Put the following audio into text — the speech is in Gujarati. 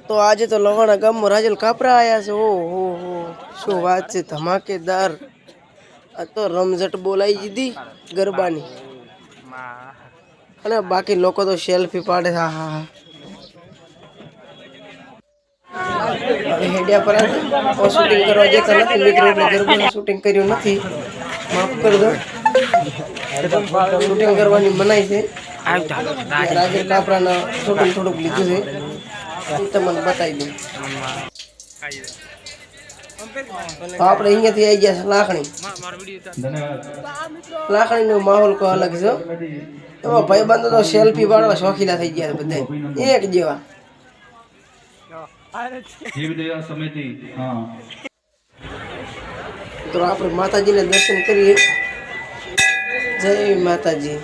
તો આજે તો લવાણા ગામમાં રાજલ કાપરા આયા છે. ઓ હો હો, શું વાત છે, ધમાકેદાર. આ તો રમઝટ બોલાઈ દીધી ગરબાની. અને બાકી લોકો તો સેલ્ફી પાડે. હા હા હા. હેડિયા પર શૂટિંગ કરવા જતા નથી મિત્રો, એટલે ગરબાનું શૂટિંગ કર્યું નથી. માફ કરજો, શૂટિંગ કરવાની મનાઈ છે. રાજલ કાપરાના શૂટિંગ થોડુંક લીધું છે, એ તમને બતાવી દઉં. તો આપણે અહીંયાથી આવી ગયા છે લાખણી. લાખણીનો માહોલ કોઈ અલગ છે. એમાં ભાઈબંધો તો સેલ્ફી પાડવા શોખીલા થઈ ગયા બધા એક જેવા. તો આપણે માતાજીને દર્શન કરીએ. જય માતાજી.